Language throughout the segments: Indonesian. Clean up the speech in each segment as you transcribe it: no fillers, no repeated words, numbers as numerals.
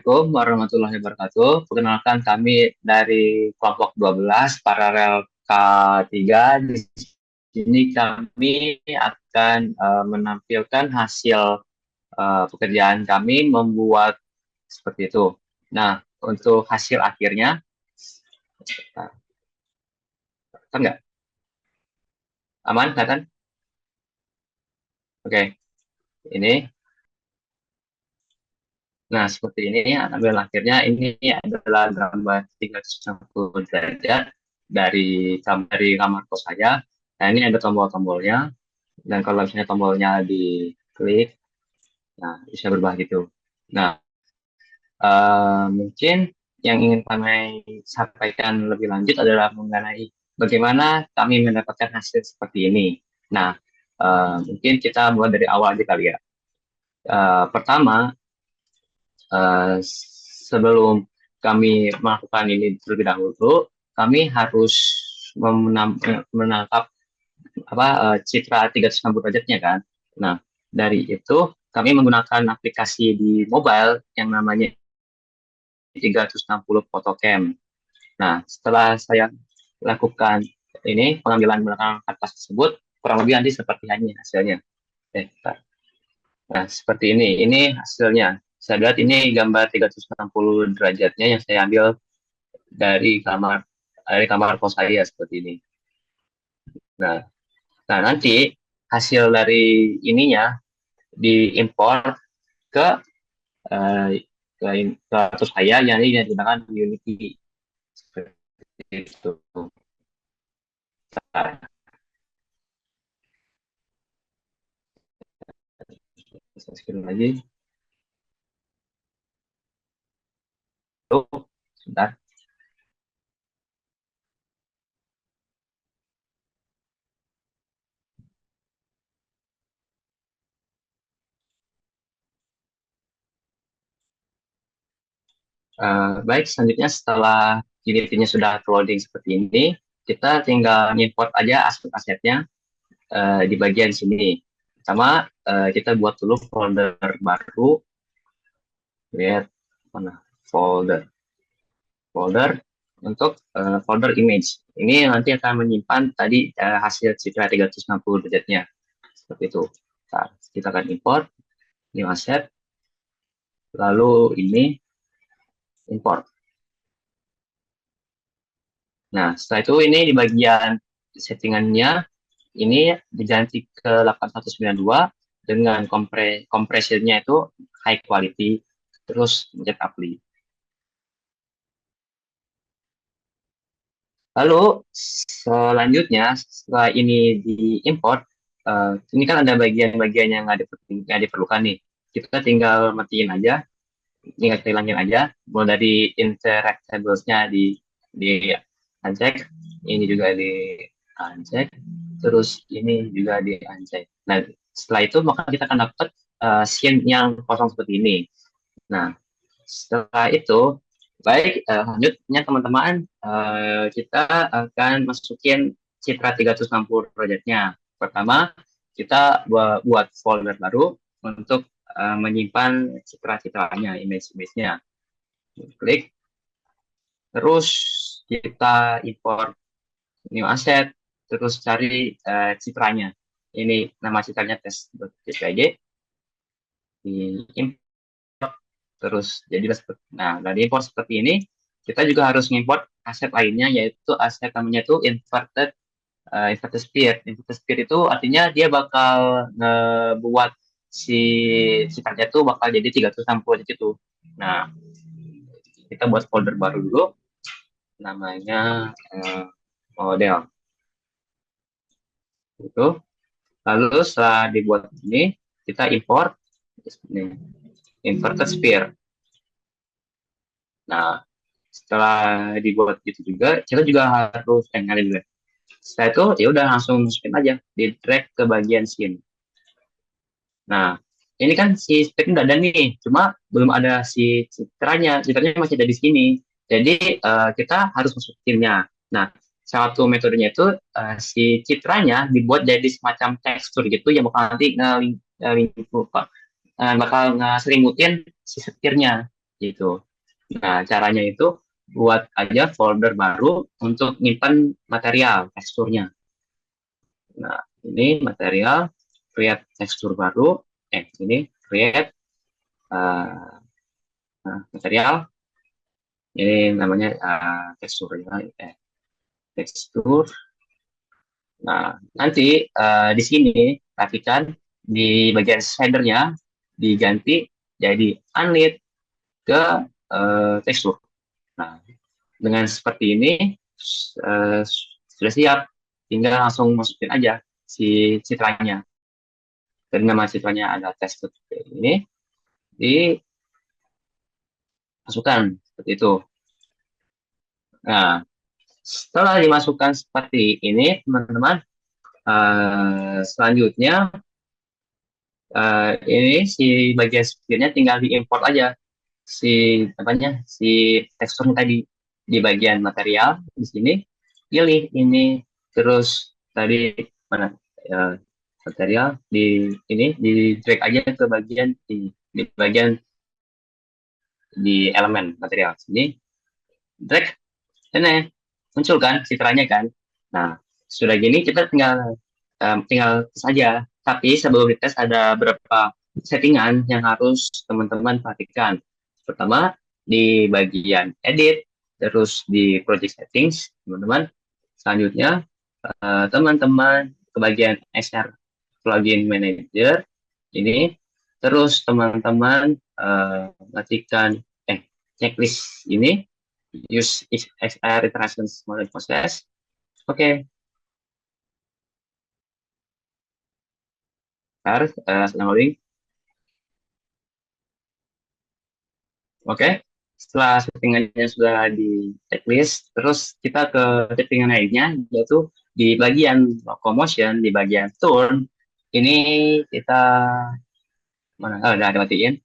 Assalamualaikum warahmatullahi wabarakatuh. Perkenalkan kami dari kelompok 12 paralel K3. Di sini kami akan menampilkan hasil pekerjaan kami membuat seperti itu. Nah, untuk hasil akhirnya, kan nggak? Aman, kelihatan? Oke, ini. Nah, seperti ini, hasil akhirnya ini adalah gambar 360 derajat dari kamar kos saya. Nah, ini ada tombol-tombolnya. Dan kalau misalnya tombolnya diklik, nah bisa berubah gitu. Nah, mungkin yang ingin kami sampaikan lebih lanjut adalah mengenai bagaimana kami mendapatkan hasil seperti ini. Nah, mungkin kita mulai dari awal aja kali ya. Pertama, sebelum kami melakukan ini terlebih dahulu, kami harus menangkap citra 360 derajatnya kan. Nah, dari itu kami menggunakan aplikasi di mobile yang namanya 360 Photocam. Nah, setelah saya lakukan ini pengambilan menggunakan kanvas tersebut, kurang lebih nanti seperti ini hasilnya. Nah, seperti ini. Ini hasilnya. Saya lihat ini gambar 360 derajatnya yang saya ambil dari kamar kos saya seperti ini. Nah, nanti hasil dari ininya diimpor ke uh, ke atur saya yang ini digunakan di Unity seperti itu. Nah, saya screen lagi. Tuh, sebentar. Baik, selanjutnya setelah Unity-nya sudah loading seperti ini, kita tinggal import aja aset-asetnya di bagian sini. Pertama, kita buat dulu folder baru. Lihat mana folder untuk folder image. Ini nanti akan menyimpan tadi hasil citra 360 derajatnya. Seperti itu. Nah, kita akan import new asset, lalu ini import. Nah, setelah itu ini di bagian settingannya ini diganti ke 8192 dengan kompresinya itu high quality, terus mencet apply. Lalu selanjutnya setelah ini diimport, ini kan ada bagian-bagian yang nggak diperlukan nih. Kita tinggal matiin aja, tinggal kita hilangin aja. Mulai dari interactables-nya di uncheck, ini juga di uncheck, terus ini juga di uncheck. Nah, setelah itu maka kita akan dapat scene yang kosong seperti ini. Nah, setelah itu, baik, lanjutnya teman-teman, kita akan masukin citra 360 derajatnya. Pertama, kita buat folder baru untuk menyimpan citra-citranya, image-image-nya. Klik, terus kita import new asset, terus cari citranya. Ini nama citranya test.jpg, di terus jadilah seperti dari import seperti ini kita juga harus mengimport aset lainnya yaitu aset namanya itu inverted sphere. Inverted sphere itu artinya dia bakal ngebuat si sifatnya itu bakal jadi 360 derajat itu. Nah, kita buat folder baru dulu namanya model itu. Lalu setelah dibuat ini kita import ini inverted sphere. Nah, setelah dibuat gitu juga, kita juga harus nyalin juga. Setelah itu ya udah langsung spin aja, di drag ke bagian scene. Nah, ini kan si spin udah ada nih, cuma belum ada si citranya masih ada di sini. Jadi kita harus masukinnya. Nah, salah satu metodenya itu si citranya dibuat jadi semacam tekstur gitu yang bakal nanti bakal ngeselimutin si setirnya. gitu. Nah, caranya itu buat aja folder baru untuk nyimpan material teksturnya. Nah, ini material, create tekstur baru, ini create uh, material, ini namanya tekstur ya, tekstur. Nah, nanti di sini perhatikan di bagian shadernya diganti jadi unlit ke tekstur. Nah, dengan seperti ini uh, sudah siap, tinggal langsung masukin aja si citranya. Dan nama citranya ada tekstur ini dimasukkan seperti itu. Nah, setelah dimasukkan seperti ini, teman-teman, selanjutnya ini si bagian spearnya tinggal diimport aja si si teksturnya tadi di bagian material di sini, pilih ini, terus tadi mana uh, material di ini di drag aja ke bagian di bagian di elemen material sini, drag, ini muncul kan citranya kan. Nah, sudah gini kita tinggal tes aja. Tapi sebelum dites ada beberapa settingan yang harus teman-teman perhatikan. Pertama, di bagian edit, terus di project settings, teman-teman. Selanjutnya, teman-teman ke bagian XR plugin manager ini, terus teman-teman matikan checklist ini, use XR iterations model process. Oke, harus sedang loading. Oke, setelah settingannya sudah di checklist, terus kita ke settingan lainnya, yaitu di bagian locomotion, di bagian turn, ini kita mana? Oh, udah dimatiin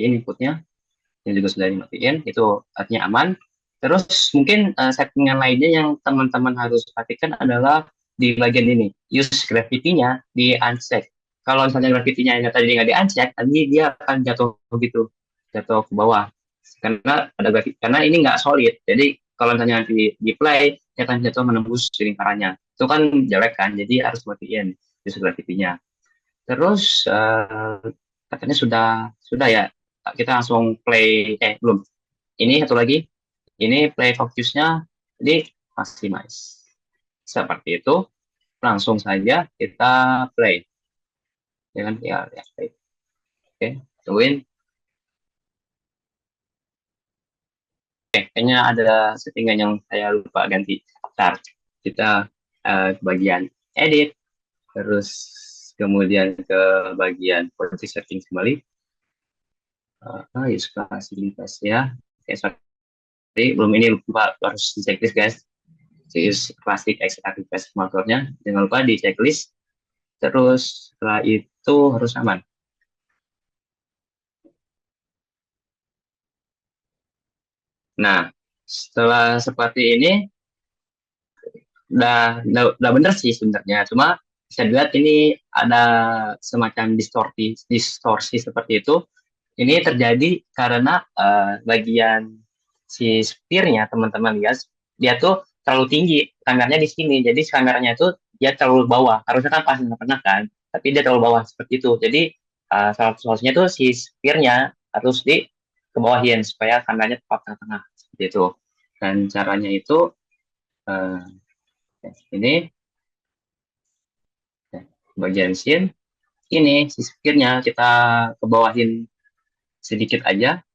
inputnya, ini juga sudah dimatiin, itu artinya aman. Terus mungkin settingan lainnya yang teman-teman harus perhatikan adalah di bagian ini, use gravity-nya di uncheck. Kalau misalnya gravity-nya tadi nggak di uncheck, nanti dia akan jatuh begitu, jatuh ke bawah. Karena ini nggak solid, jadi kalau misalnya nanti di play, dia akan jatuh menembus lingkarannya. Itu kan jelek kan, jadi harus matiin use gravity-nya. Terus katanya sudah ya, kita langsung play, belum, ini satu lagi, ini play fokusnya di maximize seperti itu, langsung saja kita play dengan ya play. Oke, tungguin. Kayaknya ada settingan yang saya lupa ganti. Ntar kita ke bagian edit, terus kemudian ke bagian project settings kembali. Use fasilitas ya. Oke, sorry, belum, ini lupa, harus di checklist guys. Use plastik aktivitas motornya, jangan lupa di checklist. Terus setelah itu harus aman. Nah, setelah seperti ini udah bener sih sebenarnya. Cuma saya lihat ini ada semacam distorsi seperti itu. Ini terjadi karena bagian si spearnya, teman-teman guys, dia tuh terlalu tinggi, kangarnya di sini. Jadi kangarnya itu dia terlalu bawah. Harusnya kan pas tengah kan, tapi dia terlalu bawah seperti itu. Jadi salah satu solusinya tuh si spearnya harus di kebawahin supaya kangarnya tepat tengah-tengah seperti itu. Dan caranya itu uh, ini bagian scene, ini si spearnya kita kebawahin sedikit aja.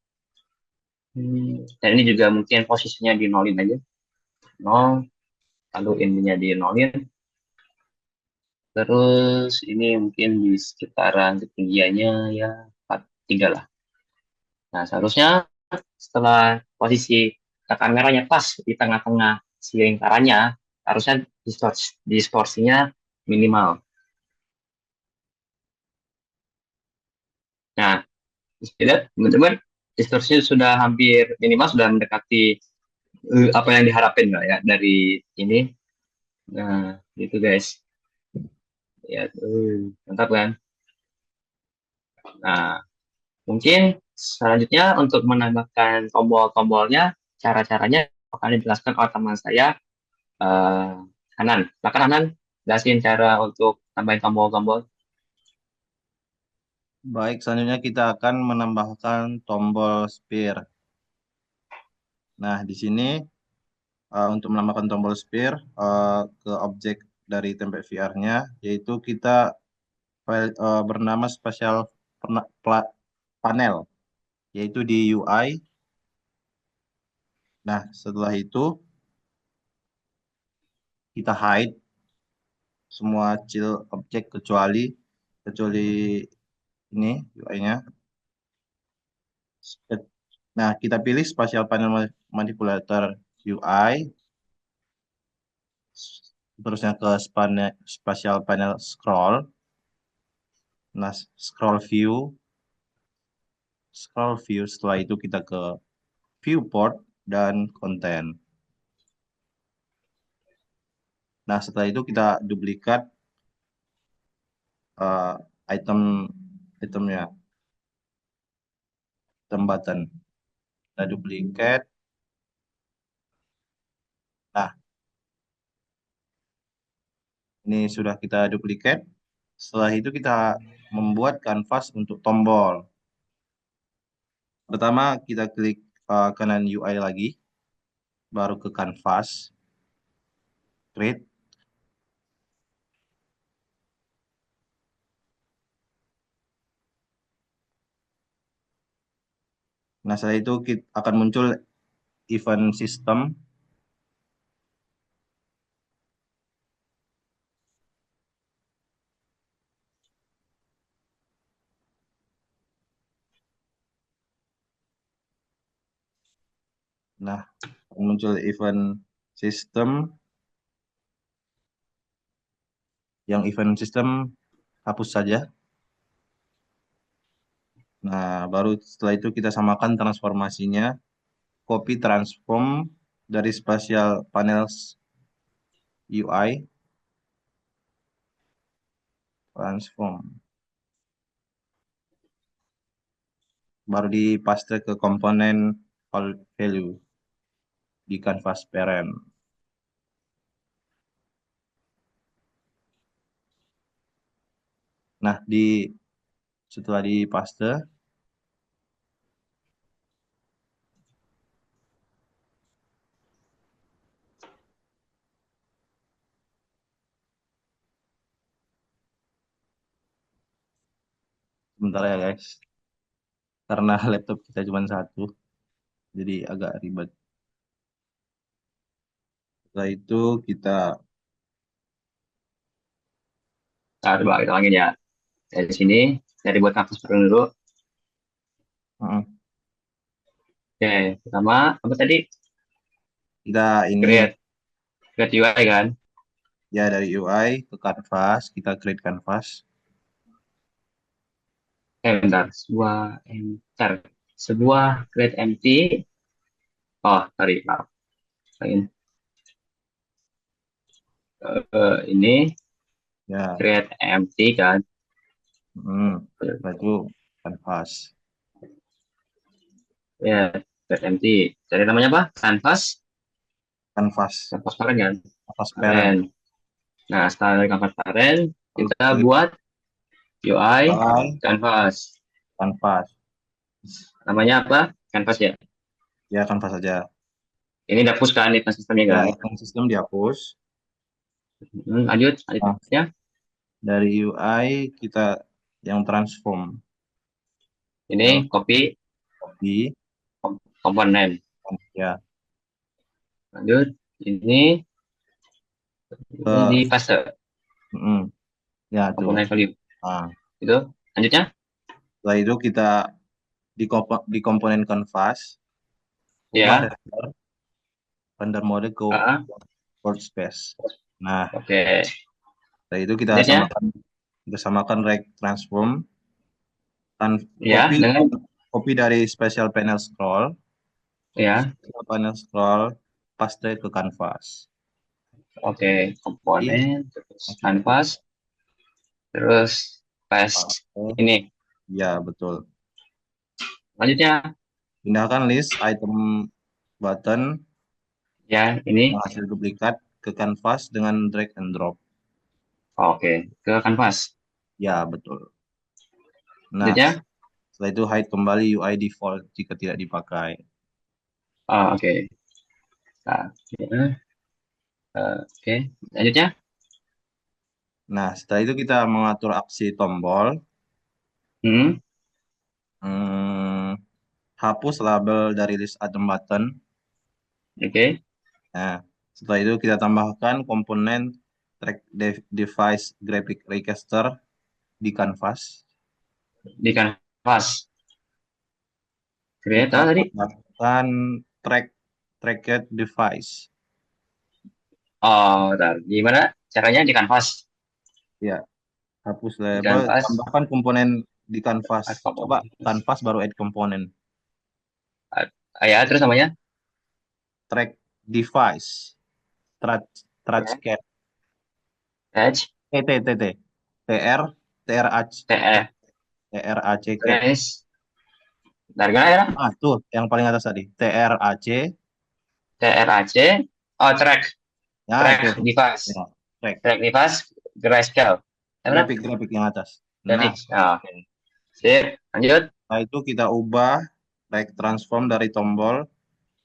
Dan ini juga mungkin posisinya di nolin aja, nol, lalu ininya di nolin, terus ini mungkin di sekitaran ketinggiannya ya 43 lah. Nah, seharusnya setelah posisi kameranya pas di tengah-tengah si lingkarannya, harusnya distorsinya minimal. Nah, lihat teman-teman, distorsinya sudah hampir minimal, sudah mendekati apa yang diharapin nggak ya dari ini. Nah, gitu guys. Ya, mantap kan? Nah, mungkin Selanjutnya untuk menambahkan tombol-tombolnya, cara-caranya akan dijelaskan oleh teman saya, eh, Hanan. Silakan Hanan, jelasin cara untuk tambahin tombol-tombol. Baik, selanjutnya kita akan menambahkan tombol sphere. Nah, di sini untuk menambahkan tombol sphere ke objek dari template VR-nya, yaitu kita bernama spesial panel, yaitu di UI. Nah, setelah itu kita hide semua child objek kecuali ini UI-nya. Nah, kita pilih spatial panel manipulator UI, terusnya ke spatial panel scroll. Nah, scroll view. Setelah itu kita ke viewport dan konten. Nah, setelah itu kita duplikat uh, item itemnya, item button. Kita duplikat. Nah, ini sudah kita duplikat. Setelah itu kita membuat kanvas untuk tombol. Pertama kita klik kanan UI lagi, baru ke kanvas, create. Nah, setelah itu kita akan muncul event system. Nah, akan muncul event system. Yang event system hapus saja. Nah, baru setelah itu kita samakan transformasinya, copy transform dari spatial panels UI, transform. Baru dipaste ke komponen all value di canvas parent. Nah, setelah dipaste, sebentar ya guys, karena laptop kita cuma satu, jadi agak ribet. Setelah itu kita Nah, coba kita ulangin ya. Dari sini, dari buat kampus dulu. mm, Oke, pertama, apa tadi? kita ini Create, create UI kan? ya dari UI ke canvas, kita create canvas. Bentar. Sebuah create empty. Oh, sorry, maaf. Lain. Ini Ya, create empty kan? setelah itu canvas. Ya, create empty. Jadi namanya apa? Canvas. Canvas, Canvas parent kan? canvas parent. Parent. Nah, setelah dari canvas parent, Lalu kita klik buat UI UI, canvas. canvas. Namanya apa? Canvas ya. Ya, canvas saja. Ini dapus kan, ini sistemnya Ya, kan? icon sistem dihapus. Lanjut, Nah, lanjutnya. dari UI kita yang transform. Ini Ya, copy copy. komponen. Ya, Lanjut, ini ke di fase mm, ya tuh. komponen value. Nah, Itu. Lanjutnya, setelah itu kita di komponen canvas, ubah ya. render mode ke Ah, workspace. Nah, oke. setelah itu Lanjutnya, kita samakan rect transform dan ya, dengan copy dari special panel scroll, ya. panel scroll paste ke canvas. Oke, Jadi, komponen, terus kita canvas, terus pas paste. ini. Ya, betul. Selanjutnya, Pindahkan list item button ya, ini. hasil duplikat ke canvas dengan drag and drop. Oke, ke kanvas. Ya, betul. Nah, Selanjutnya, setelah itu hide kembali UI default jika tidak dipakai. oke. Nah, ya, oke. Selanjutnya, Nah, setelah itu kita mengatur aksi tombol. hmm, Hmm, hapus label dari list item button. oke. Nah, setelah itu kita tambahkan komponen track device graphic register di canvas. Di kanvas. Oke, Kita tahu tadi? tambahkan track tracked device. Oh, bentar. Gimana caranya di kanvas? Ya, hapus Di label, kanvas, tambahkan komponen di canvas. add Coba components. canvas baru add komponen. Ya, terus namanya? Track device, track Ya. trackcat, Edge, tr tr TE, track cat. terus, dari mana ya? Ah, tuh yang paling atas tadi. track. TRAC, oh, Nah, itu. track device. Ya, track. Track device, grayscale. Ya, benar? Grafik yang atas. Nah, Graphic. Oh, oke. Sip, lanjut. setelah itu kita ubah track transform dari tombol,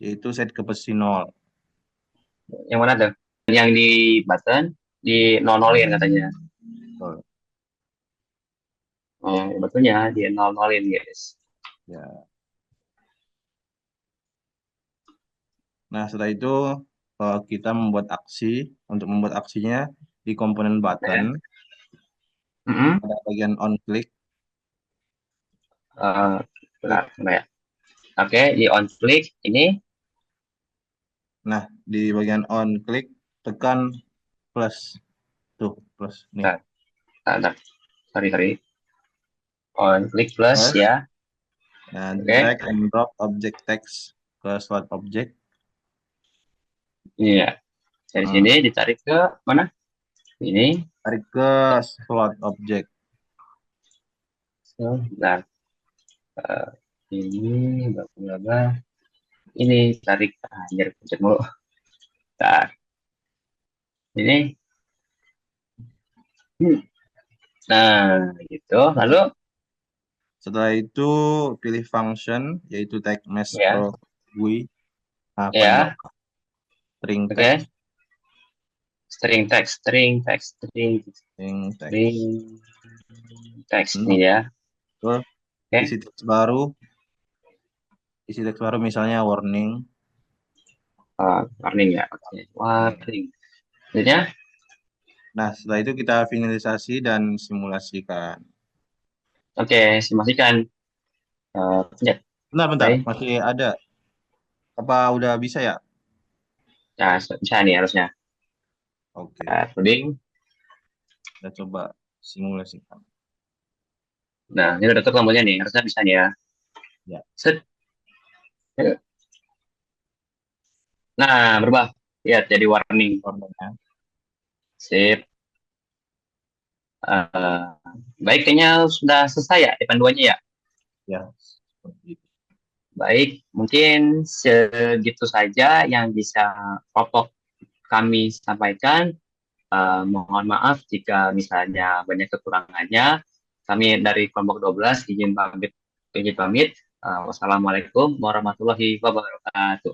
yaitu set ke posisi 0. Yang mana tuh? Yang di button, di nol-nolin katanya. Betul. Oh, yang betulnya di nol-nolin, guys. Ya. Nah, setelah itu kita membuat aksi. Untuk membuat aksinya di komponen button, Ya. Mm-mm. ada bagian on click. Eh, Klik. Bentar, coba ya. Oke, di on click ini. Nah, di bagian on click, tekan plus. Tuh, plus. Nih, Bentar, bentar. Sorry, sorry. On click plus plus. ya. Nah, Oke. drag and drop object text ke slot object. Iya. Dari Hmm. sini ditarik ke mana? Ini. Tarik ke slot object. So, nah, eh, ini berapa? Ini tarik anjir pencet mulu. Nah, ini. Hmm. Nah, gitu. Lalu Setelah itu pilih function yaitu text mesh pro ya, GUI. Nah, konvert ya. string text, Oke. String text, string text, string text, string text. string text Hmm, nih ya. betul. Oke. Isi teks baru, isi teks baru misalnya warning. Warning ya. Oke. Ya. Warning. Jadinya, Nah, setelah itu kita finalisasi dan simulasikan. oke, simulasikan. Pencet Bentar, bentar, play. masih ada. Apa udah bisa ya? Nah, bisa nih harusnya. Oke, Loading. kita coba simulasikan. Nah, ini udah tutup lampunya nih. Harusnya bisa nih ya. Ya, Set. Nah, berubah. Lihat, jadi warning. warnanya. Sip. Eh, Baik, kayaknya sudah selesai ya, Depan duanya ya. Ya, seperti itu. Baik, mungkin segitu saja yang bisa pokok kami sampaikan. Mohon maaf jika misalnya banyak kekurangannya. Kami dari kelompok 12 izin pamit. Wassalamualaikum warahmatullahi wabarakatuh.